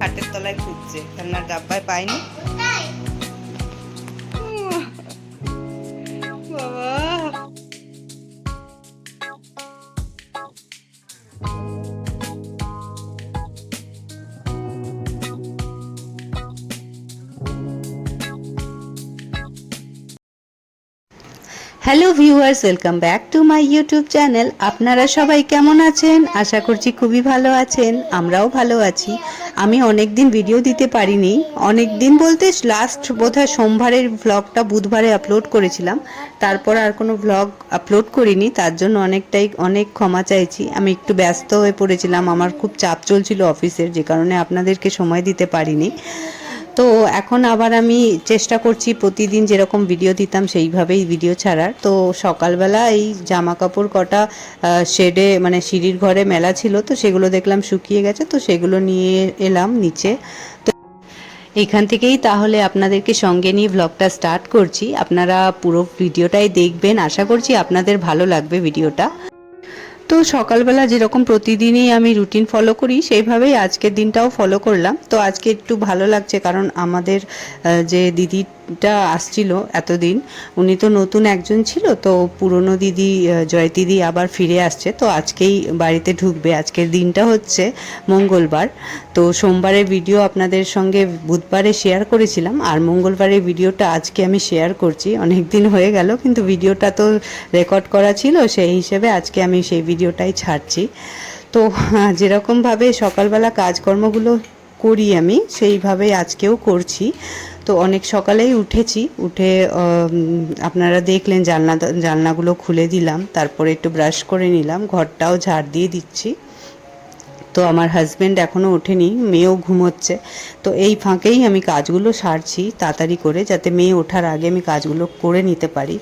খাটের তলায় খুঁজছে, খেলনার ডাব্বায় পায়নি। বাবা hello viewers, welcome back to my YouTube channel. আপনারা সবাই কেমন আছেন? আশা করছি খুবই ভালো আছেন, আমরাও ভালো আছি। আমি অনেক দিন ভিডিও দিতে পারিনি, অনেক দিন বলতে লাস্ট বোধহয় সোমবারের ভ্লগটা বুধবারে আপলোড করেছিলাম, তারপর আর কোনো ভ্লগ আপলোড করিনি। তার জন্য অনেক ক্ষমা চাইছি। আমি একটু ব্যস্ত হয়ে পড়েছিলাম, আমার খুব চাপ চলছিল অফিসের, যে কারণে আপনাদেরকে সময় দিতে পারিনি। তো এখন আবার আমি চেষ্টা করছি প্রতিদিন যেরকম ভিডিও দিতাম সেইভাবেই ভিডিও ছাড়ার। তো সকালবেলা এই জামা কাপড় কটা শেডে মানে সিঁড়ির ঘরে মেলা ছিল, তো সেগুলো দেখলাম শুকিয়ে গেছে, তো সেগুলো নিয়ে এলাম নিচে। তো এখান থেকেই তাহলে আপনাদেরকে সঙ্গে নিয়ে ভ্লগটা স্টার্ট করছি। আপনারা পুরো ভিডিওটাই দেখবেন, আশা করছি আপনাদের ভালো লাগবে ভিডিওটা। তো সকালবেলা যেরকম প্রতিদিনই আমি রুটিন ফলো করি, সেইভাবেই আজকের দিনটাও ফলো করলাম। তো আজকে একটু ভালো লাগছে, কারণ আমাদের যে দিদিটা আসছিল এতদিন, উনি তো নতুন একজন ছিল, তো পুরনো দিদি জয় দিদি আবার ফিরে আসছে, তো আজকেই বাড়িতে ঢুকবে। আজকের দিনটা হচ্ছে মঙ্গলবার। তো সোমবারের ভিডিও আপনাদের সঙ্গে বুধবারে শেয়ার করেছিলাম, আর মঙ্গলবারের ভিডিওটা আজকে আমি শেয়ার করছি। অনেক দিন হয়ে গেল, কিন্তু ভিডিওটা তো রেকর্ড করা ছিল, সেই হিসেবে আজকে আমি সেই ভিডিওটাই ছাড়ছি। তো যেরকমভাবে সকালবেলা কাজকর্মগুলো করি আমি, সেইভাবেই আজকেও করছি। তো অনেক সকালেই উঠেছি, উঠে আপনারা দেখলেন জানলাগুলো খুলে দিলাম, তারপরে একটু ব্রাশ করে নিলাম, ঘরটাও ঝাড় দিয়ে দিচ্ছি। তো আমার হাজব্যান্ড এখনও ওঠেনি, মেয়েও ঘুমোচ্ছে। তো এই ফাঁকেই আমি কাজগুলো সারছি তাড়াতাড়ি করে, যাতে মেয়ে ওঠার আগে আমি কাজগুলো করে নিতে পারি।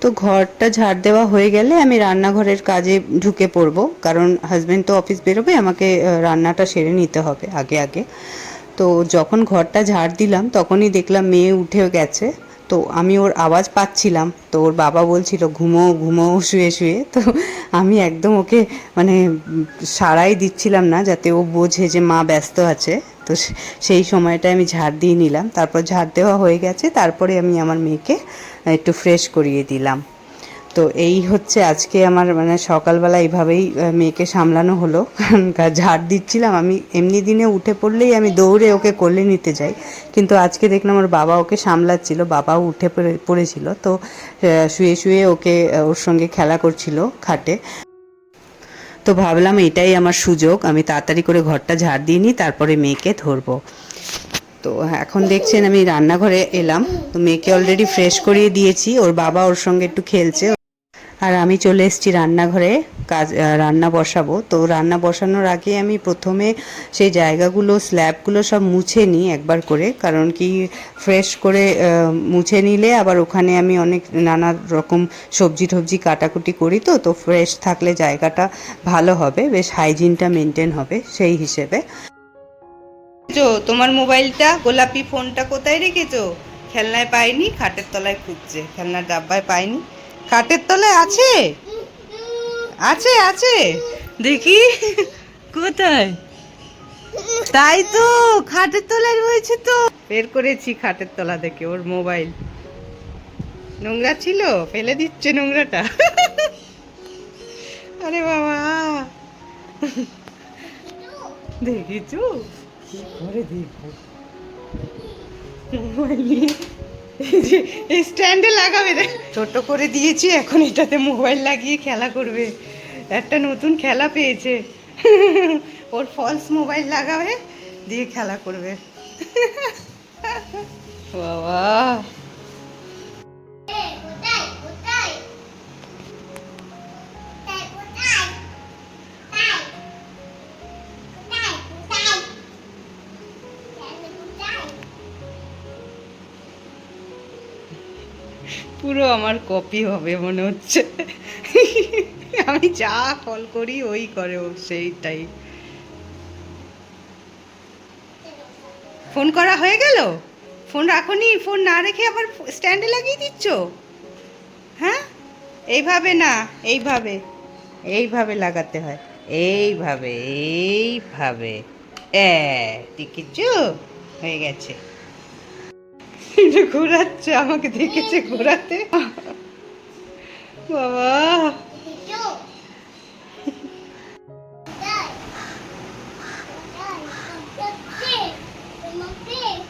তো ঘরটা ঝাড় দেওয়া হয়ে গেলে আমি রান্নাঘরের কাজে ঢুকে পড়ব, কারণ হাজব্যান্ড তো অফিস বেরোবে, আমাকে রান্নাটা সেরে নিতে হবে আগে আগে। তো যখন ঘরটা ঝাড় দিলাম তখনই দেখলাম মেয়ে উঠে গেছে। তো আমি ওর আওয়াজ পাচ্ছিলাম, তো ওর বাবা বলছিল ঘুমো ঘুমো শুয়ে শুয়ে। তো আমি একদম ওকে মানে সাড়াই দিচ্ছিলাম না, যাতে ও বোঝে যে মা ব্যস্ত আছে। তো সেই সময়টা আমি ঝাড় দিয়ে নিলাম, তারপর ঝাড় দেওয়া হয়ে গেছে, তারপরে আমি আমার মেয়েকে একটু ফ্রেশ করিয়ে দিলাম। তো এই হচ্ছে আজকে আমার মানে সকালবেলা এইভাবেই মেয়েকে সামলানো হলো, কারণ ঝাড় দিচ্ছিলাম আমি। এমনি দিনে উঠে পড়লেই আমি দৌড়ে ওকে কোলে নিতে যাই, কিন্তু আজকে দেখলাম ওর বাবা ওকে সামলাচ্ছিল, বাবাও উঠে পড়েছিল। তো শুয়ে শুয়ে ওকে ওর সঙ্গে খেলা করছিল খাটে। তো ভাবলাম এটাই আমার সুযোগ, আমি তাড়াতাড়ি করে ঘরটা ঝাড় দিয়ে নিই, তারপরে মেয়েকে ধরবো। তো এখন দেখছেন আমি রান্নাঘরে এলাম, তো মেয়েকে অলরেডি ফ্রেশ করিয়ে দিয়েছি, ওর বাবা ওর সঙ্গে একটু খেলছে, আর আমি চলে এসেছি রান্নাঘরে রান্না বসাবো। তো রান্না বসানোর আগে আমি প্রথমে সেই জায়গাগুলো স্ল্যাবগুলো সব মুছে নিই একবার করে, কারণ কি ফ্রেশ করে মুছে নিলে আবার ওখানে আমি অনেক নানা রকম সবজি টবজি কাটাকুটি করি, তো তো ফ্রেশ থাকলে জায়গাটা ভালো হবে, বেশ হাইজিনটা মেনটেন হবে সেই হিসেবে। তোমার মোবাইলটা, গোলাপি ফোনটা কোথায় রেখেছো? খেলনায় পাইনি, খাটের তলায় খুঁজছে, খেলনার ডাব্বায় পাইনি। খাটের তলায় আছে, আছে আছে, দেখি কোথায়। তাই তো, খাটের তলায় রয়েছে, তো বের করেছি খাটের তলা থেকে ওর মোবাইল। নোংরা ছিল, ফেলে দিচ্ছে নোংরাটা। আরে বাবা, দেখিছো কি করে দেখবো মোবাইল নিয়ে, এই স্ট্যান্ডে লাগাবে, দেখ ছোট করে দিয়েছি, এখন এটাতে মোবাইল লাগিয়ে খেলা করবে। একটা নতুন খেলা পেয়েছে, ওর ফলস মোবাইল লাগাবে, দিয়ে খেলা করবে। বাবা পুরো আমার কপি হবে মনে হচ্ছে। আমি যা কল করি ওই করে ও, সেইটাই। ফোন করা হয়ে গেল? ফোন রাখোনি? ফোন না রেখে আবার স্ট্যান্ডে লাগিয়ে দিচ্ছ? হ্যাঁ, এইভাবে না, এইভাবে, এইভাবে লাগাতে হয়, এইভাবে, এইভাবে। দেখেছো, হয়ে গেছে। এটা ঘোরাচ্ছে, আমাকে দেখেছে ঘোরাতে। বাবা,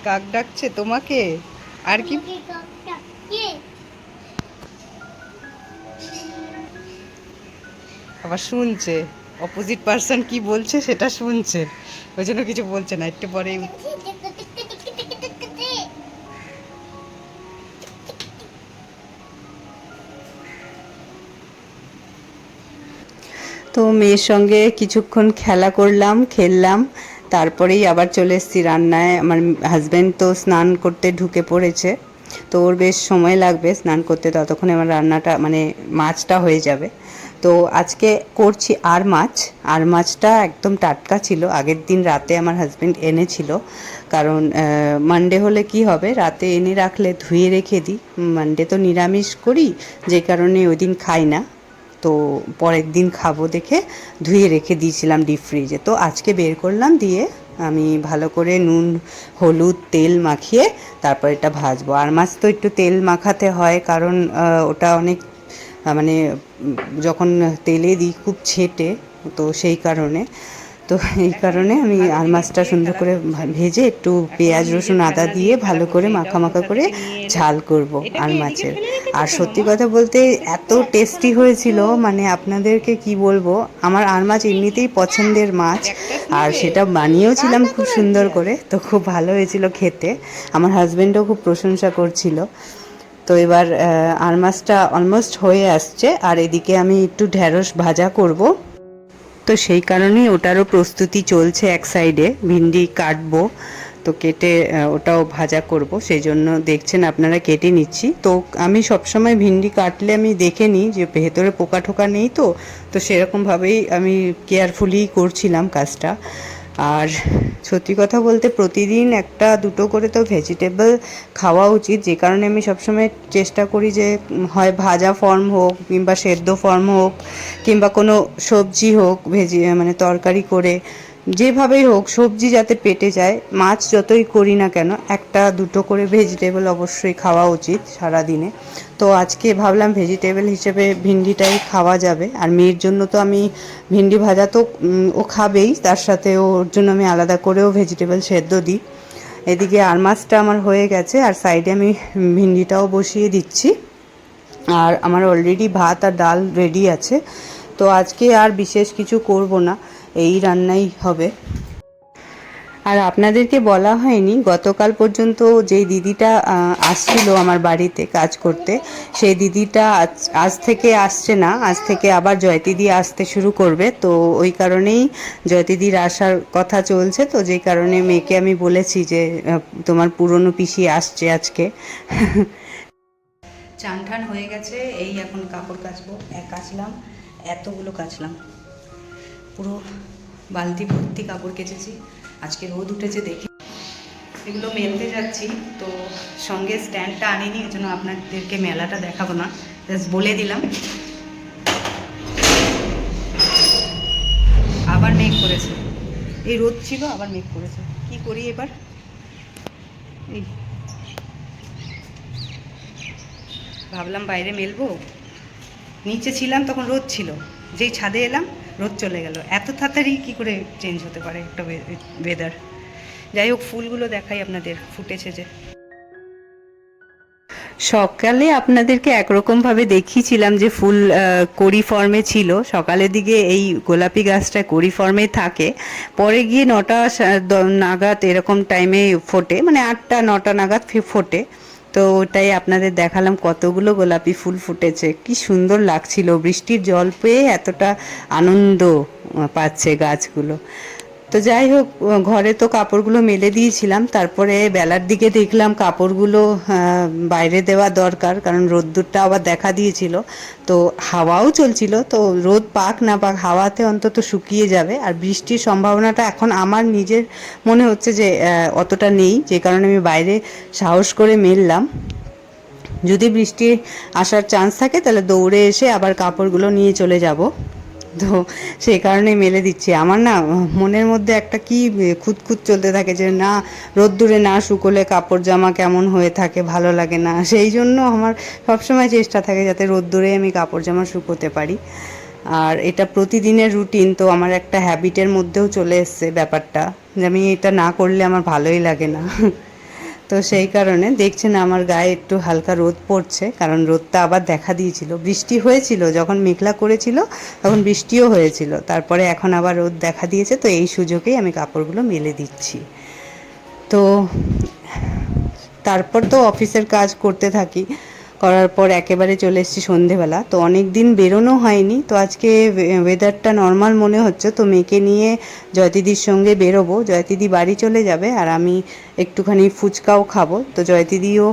কাক ডাকছে তোমাকে? আর কি? আবার শুনছে, অপোজিট পার্সন কি বলছে সেটা শুনছে, ওই জন্য কিছু বলছে না, একটু পরেই। তো মেয়ের সঙ্গে কিছুক্ষণ খেলা করলাম, খেললাম, তারপরেই আবার চলে এসেছি রান্নায়। আমার হাজব্যান্ড তো স্নান করতে ঢুকে পড়েছে, তো ওর বেশ সময় লাগবে স্নান করতে, ততক্ষণে আমার রান্নাটা মানে মাছটা হয়ে যাবে। তো আজকে করছি আর মাছটা একদম টাটকা ছিল, আগের দিন রাতে আমার হাজব্যান্ড এনেছিল। কারণ মানডে হলে কি হবে, রাতে এনে রাখলে ধুয়ে রেখে দিই, মানডে তো নিরামিষ করি, যে কারণে ওই দিন খাই না। তো পরের দিন খাবো দেখে ধুয়ে রেখে দিয়েছিলাম ডিপ ফ্রিজে। তো আজকে বের করলাম, দিয়ে আমি ভালো করে নুন হলুদ তেল মাখিয়ে তারপর এটা ভাজবো। আর মাছ তো একটু তেল মাখাতে হয়, কারণ ওটা অনেক মানে যখন তেলে দিই খুব ছেটে, তো সেই কারণে। তো এই কারণে আমি আর মাছটা সুন্দর করে ভেজে একটু পেঁয়াজ রসুন আদা দিয়ে ভালো করে মাখা মাখা করে ঝাল করব আর মাছের। আর সত্যি কথা বলতে এত টেস্টি হয়েছিল, মানে আপনাদেরকে কি বলবো, আমার আর মাছ এমনিতেই পছন্দের মাছ, আর সেটা বানিয়েওছিলাম খুব সুন্দর করে, তো খুব ভালো হয়েছিল খেতে। আমার হাজব্যান্ডও খুব প্রশংসা করছিল। তো এবার আর মাছটা অলমোস্ট হয়ে আসছে, আর এদিকে আমি একটু ঢ্যাঁড়স ভাজা করব, তো সেই কারণেই ওটারও প্রস্তুতি চলছে। এক সাইডে ভিন্ডি কাটবো, তো কেটে ওটাও ভাজা করব, সেই জন্য দেখছেন আপনারা কেটে নিচ্ছি। তো আমি সবসময় ভিন্ডি কাটলে আমি দেখে নিই যে ভেতরে পোকা ঠোকা নেই, তো তো সেরকমভাবেই আমি কেয়ারফুলি করছিলাম কাজটা। আর সত্যি কথা বলতে প্রতিদিন একটা দুটো করে তো ভেজিটেবল খাওয়া উচিত, যে কারণে আমি সবসময় চেষ্টা করি যে হয় ভাজা ফর্ম হোক কিংবা সেদ্ধ ফর্ম হোক কিংবা কোনো সবজি হোক, মানে তরকারি করে যেভাবেই হোক সবজি যাতে পেটে যায়। মাছ যতই করি না কেন একটা দুটো করে ভেজিটেবল অবশ্যই খাওয়া উচিত সারাদিনে। তো আজকে ভাবলাম ভেজিটেবল হিসেবে ভিন্ডিটাই খাওয়া যাবে। আর মেয়ের জন্য তো আমি ভিন্ডি ভাজা তো ও খাবেই, তার সাথে ওর জন্য আমি আলাদা করেও ভেজিটেবল সেদ্ধ দিই। এদিকে আর মাছটা আমার হয়ে গেছে, আর সাইডে আমি ভিন্ডিটাও বসিয়ে দিচ্ছি। আর আমার অলরেডি ভাত আর ডাল রেডি আছে। তো আজকে আর বিশেষ কিছু করব না, এই রান্নাই হবে। আর আপনাদেরকে বলা হয়নি, গতকাল পর্যন্ত যেই দিদিটা আসছিল আমার বাড়িতে কাজ করতে, সেই দিদিটা আজ থেকে আসছে না, আজ থেকে আবার জয়তিদি আসতে শুরু করবে। তো ওই কারণেই জয়তিদির আসার কথা চলছে, তো যেই কারণে মেয়েকে আমি বলেছি যে তোমার পুরনো পিসি আসছে আজকে। চান ঠান হয়ে গেছে, এই এখন কাপড় কাচবো। কাচলাম, এতগুলো কাচলাম, পুরো বালতি ভর্তি কাপড় কেচেছি। আজকে রোদ উঠেছে দেখে এগুলো মেলতে যাচ্ছি, তো সঙ্গে স্ট্যান্ডটা আনিনি, ওই জন্য আপনাদেরকে মেলাটা দেখাবো না, জাস্ট বলে দিলাম। আবার মেঘ করেছে, এই রোদ ছিল আবার মেঘ করেছে, কি করি এবার। এই ভাবলাম বাইরে মেলবো, নিচে ছিলাম তখন রোদ ছিল, যেই ছাদে এলাম রোদ চলে গেল। এত তাড়াতাড়ি কী করে চেঞ্জ হতে পারে একটা ওয়েদার। যাই হোক, ফুলগুলো দেখাই আপনাদের, ফুটেছে যে। সকালে আপনাদেরকে একরকমভাবে দেখিয়েছিলাম যে ফুল কড়ি ফর্মে ছিল, সকালের দিকে এই গোলাপি গাছটা কড়ি ফর্মে থাকে, পরে গিয়ে 9টা নাগাদ এরকম টাইমে ফোটে, মানে 8টা 9টা নাগাদ ফোটে। তো ওটাই আপনাদের দেখালাম, কতগুলো গোলাপি ফুল ফুটেছে, কি সুন্দর লাগছিল, বৃষ্টির জল পেয়ে এতটা আনন্দ পাচ্ছে গাছগুলো। তো যাই হোক, ঘরে তো কাপড়গুলো মেলে দিয়েছিলাম, তারপরে বেলার দিকে দেখলাম কাপড়গুলো বাইরে দেওয়া দরকার, কারণ রোদ্দুরটা আবার দেখা দিয়েছিল, তো হাওয়াও চলছিল, তো রোদ পাক না পাক হাওয়াতে অন্তত শুকিয়ে যাবে। আর বৃষ্টির সম্ভাবনাটা এখন আমার নিজের মনে হচ্ছে যে অতটা নেই, যে কারণে আমি বাইরে সাহস করে মেললাম। যদি বৃষ্টি আসার চান্স থাকে তাহলে দৌড়ে এসে আবার কাপড়গুলো নিয়ে চলে যাব। তো সেই কারণে মেলে দিচ্ছি। আমার না মনের মধ্যে একটা কি খুঁতখুঁত চলতে থাকে যে না, রোদ্দুরে না শুকোলে কাপড় জামা কেমন হয়ে থাকে, ভালো লাগে না। সেই জন্য আমার সবসময় চেষ্টা থাকে যাতে রোদ্দুরে আমি কাপড় জামা শুকোতে পারি। আর এটা প্রতিদিনের রুটিন, তো আমার একটা হ্যাবিটের মধ্যেও চলে এসছে ব্যাপারটা যে আমি এটা না করলে আমার ভালোই লাগে না। তো সেই কারণে দেখছেন আমার গায়ে একটু হালকা রোদ পড়ছে, কারণ রোদটা আবার দেখা দিয়েছিল। বৃষ্টি হয়েছিল যখন মেঘলা করেছিল, তখন বৃষ্টিও হয়েছিল, তারপরে এখন আবার রোদ দেখা দিয়েছে, তো এই সুযোগেই আমি কাপড়গুলো মেলে দিচ্ছি। তো তারপর তো অফিসের কাজ করতে থাকি, করার পর একেবারে চলে এসেছি সন্ধেবেলা। তো অনেক দিন বেরোনো হয়নি, তো আজকে ওয়েদারটা নর্মাল মনে হচ্ছে, তো মেয়েকে নিয়ে জয়তিদির সঙ্গে বেরোবো। জয়তিদি বাড়ি চলে যাবে আর আমি একটুখানি ফুচকাও খাবো। তো জয়তিদিও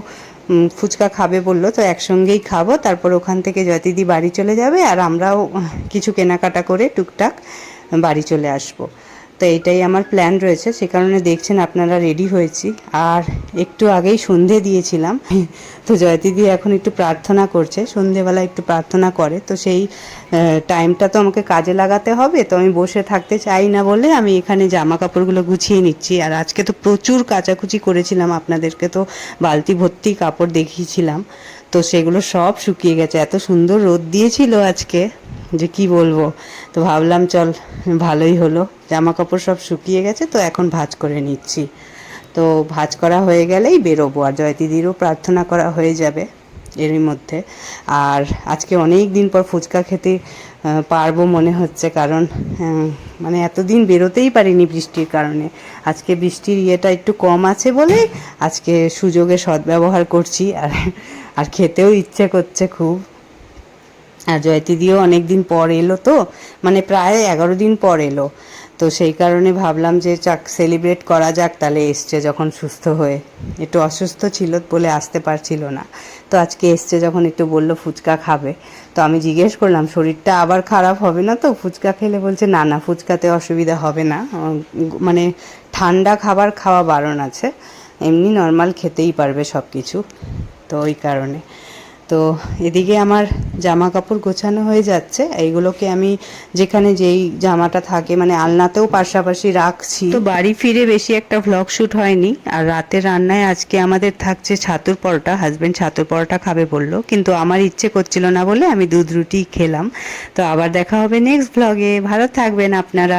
ফুচকা খাবে বললো, তো একসঙ্গেই খাবো। তারপর ওখান থেকে জয়তিদি বাড়ি চলে যাবে আর আমরাও কিছু কেনাকাটা করে টুকটাক বাড়ি চলে আসবো। তো এইটাই আমার প্ল্যান রয়েছে, সে কারণে দেখছেন আপনারা রেডি হয়েছি। আর একটু আগেই সন্ধে দিয়েছিলাম, তো জয়তিদি এখন একটু প্রার্থনা করছে, সন্ধেবেলা একটু প্রার্থনা করে, তো সেই টাইমটা তো আমাকে কাজে লাগাতে হবে। তো আমি বসে থাকতে চাই না বলে আমি এখানে জামা কাপড়গুলো গুছিয়ে নিচ্ছি। আর আজকে তো প্রচুর কাচাকুচি করেছিলাম, আপনাদেরকে তো বালতি ভর্তি কাপড় দেখিয়েছিলাম, তো সেগুলো সব শুকিয়ে গেছে। এত সুন্দর রোদ দিয়েছিল আজকে যে কি বলবো। তো ভাবলাম চল, ভালোই হলো, জামা কাপড় সব শুকিয়ে গেছে, তো এখন ভাঁজ করে নিচ্ছি। তো ভাঁজ করা হয়ে গেলেই বেরোবো, আর জয়তিদিরও প্রার্থনা করা হয়ে যাবে এরই মধ্যে। আর আজকে অনেক দিন পর ফুচকা খেতে পারবো মনে হচ্ছে, কারণ মানে এতদিন বেরোতেই পারিনি বৃষ্টির কারণে। আজকে বৃষ্টির ইয়েটা একটু কম আছে বলে আজকে সুযোগে সদ্ব্যবহার করছি। আর খেতেও ইচ্ছে করছে খুব। আর জয়তিদিও অনেক দিন পর এলো, তো মানে প্রায় 11 দিন পর এলো, তো সেই কারণে ভাবলাম যে চাক সেলিব্রেট করা যাক, তাহলে এসছে যখন সুস্থ হয়ে। একটু অসুস্থ ছিল বলে আসতে পারছিল না, তো আজকে এসছে যখন একটু বললো ফুচকা খাবে। তো আমি জিজ্ঞেস করলাম শরীরটা আবার খারাপ হবে না তো ফুচকা খেলে? বলছে না না, ফুচকাতে অসুবিধা হবে না, মানে ঠান্ডা খাবার খাওয়া বারণ আছে, এমনি নর্মাল খেতেই পারবে সব কিছু। তো ওই কারণে তো এদিকে আমার জামা কাপড় গোছানো হয়ে যাচ্ছে। এইগুলোকে আমি যেখানে যেই জামাটা থাকে মানে আলনাতেও পাশাপাশি রাখছি। তো বাড়ি ফিরে বেশি একটা ভ্লগ শ্যুট হয়নি। আর রাতের রান্নায় আজকে আমাদের থাকছে ছাতুর পরোটা। হাজব্যান্ড ছাতুর পরোটা খাবে বললো, কিন্তু আমার ইচ্ছে করছিল না বলে আমি দুধ রুটি খেলাম। তো আবার দেখা হবে নেক্সট ভ্লগে। ভালো থাকবেন আপনারা।